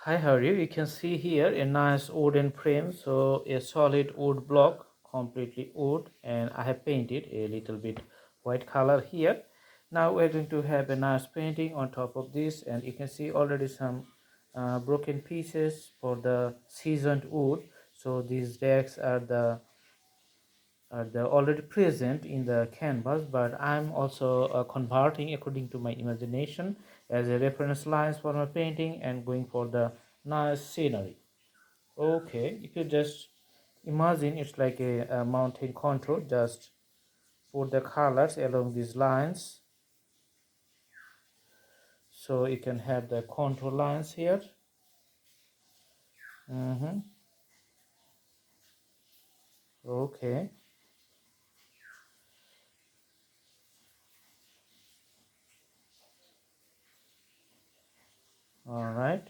Hi, how are you? You can see here a nice wooden frame, so a solid wood block, completely wood, and I have painted a little bit white color here. Now we're going to have a nice painting on top of this, and you can see already some broken pieces for the seasoned wood. So these decks are already present in the canvas, but I'm also converting according to my imagination as a reference lines for my painting and going for the nice scenery. Okay, if you just imagine it's like a mountain contour, just put the colors along these lines so you can have the contour lines here. Mm-hmm. Okay, all right.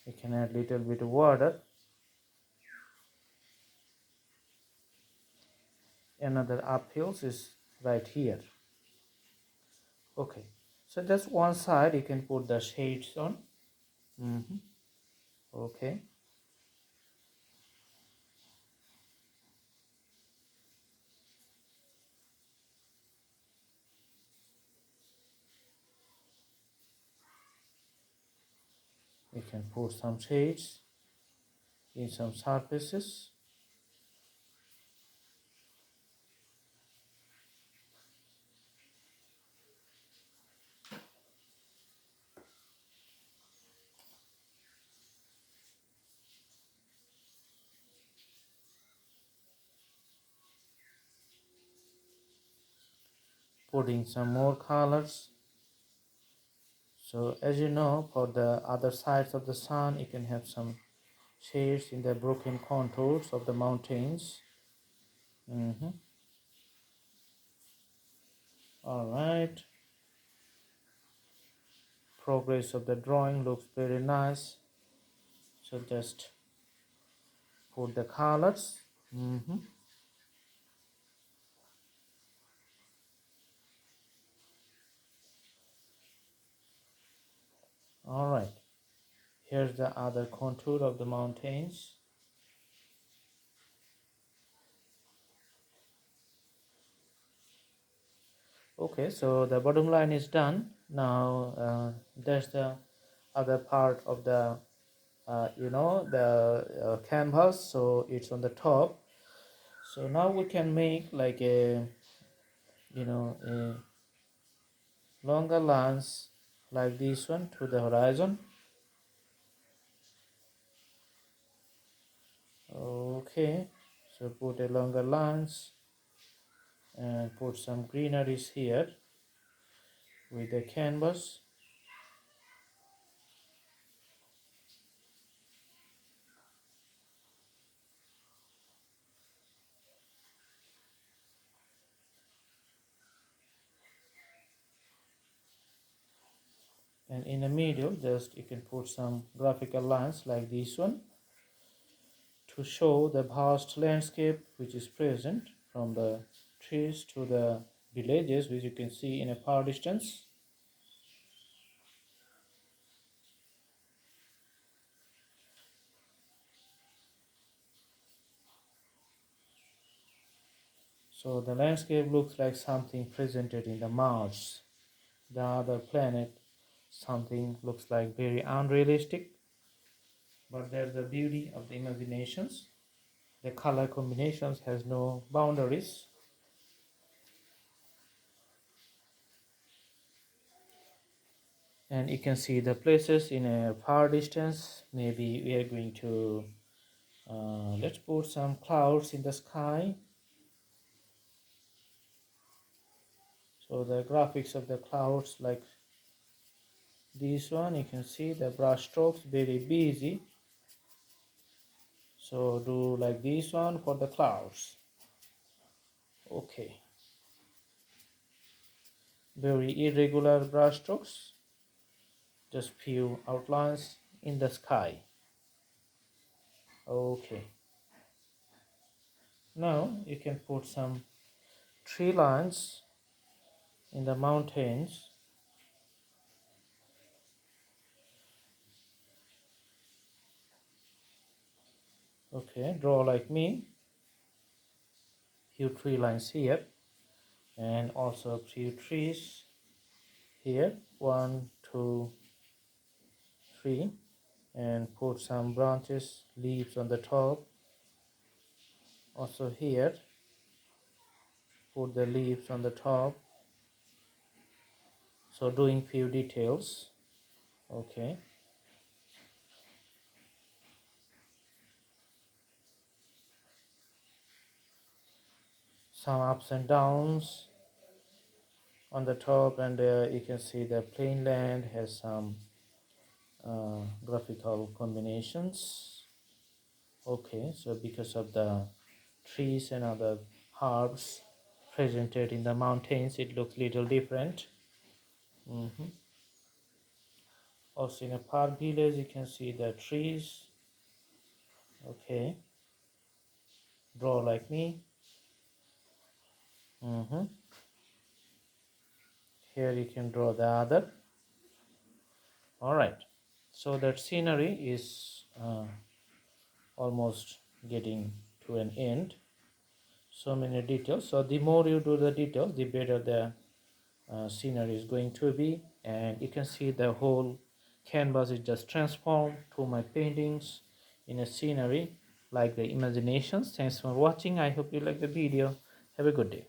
You can add little bit of water. Another uphills is right here. Okay, so just one side you can put the shades on. Mm-hmm. Okay, you can put some shades in some surfaces. Putting some more colors. So as you know, for the other sides of the sun, you can have some shades in the broken contours of the mountains. Mm-hmm. All right. Progress of the drawing looks very nice. So just put the colors. Mm-hmm. All right. Here's the other contour of the mountains. Okay, so the bottom line is done. Now there's the other part of the canvas, so it's on the top. So now we can make like a longer lines like this one to the horizon. Okay, so put a longer lines and put some greeneries here with the canvas. And in the middle, just you can put some graphical lines like this one to show the vast landscape which is present from the trees to the villages, which you can see in a far distance. So the landscape looks like something presented in the Mars, the other planet. Something looks like very unrealistic, but there's the beauty of the imaginations. The color combinations has no boundaries. And you can see the places in a far distance. Maybe we are going to let's put some clouds in the sky. So the graphics of the clouds like this one, you can see the brush strokes very busy. So do like this one for the clouds. Okay, very irregular brush strokes, just few outlines in the sky. Okay, Now you can put some tree lines in the mountains. Okay, draw like me. Few tree lines here, and also a few trees here. 1, 2, 3, and put some branches, leaves on the top. Also here, put the leaves on the top. So doing few details. Okay. Some ups and downs on the top, and you can see the plain land has some graphical combinations. Okay, so because of the trees and other herbs presented in the mountains, it looks little different. Also in a park village, you can see the trees. Okay, draw like me. Here you can draw the other. All right, so that scenery is almost getting to an end. So many details. So the more you do the details, the better the scenery is going to be, and you can see the whole canvas is just transformed to my paintings in a scenery like the imaginations. Thanks for watching. I hope you like the video. Have a good day.